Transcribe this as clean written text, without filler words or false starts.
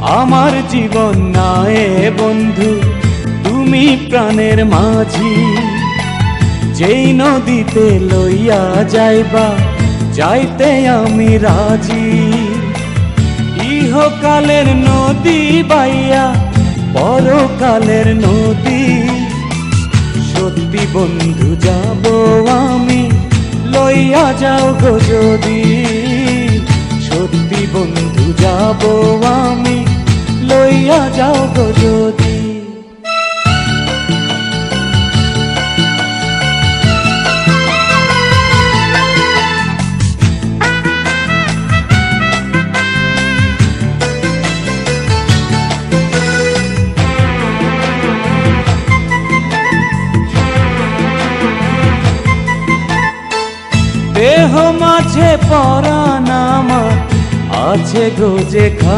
আমার জীবন নায়ে বন্ধু তুমি প্রাণের মাঝি। যেই নদীতে লইয়া যাইবা যাইতে আমি রাজি। ইহকালের নদী বাইয়া পরকালের নদী। সত্যি বন্ধু যাব আমি লইয়া যাও গো যদি। সত্যি বন্ধু যাব আমি লইয়া যাও গো যদি। দেহ মাঝে পরাণ আমার আছে গো যে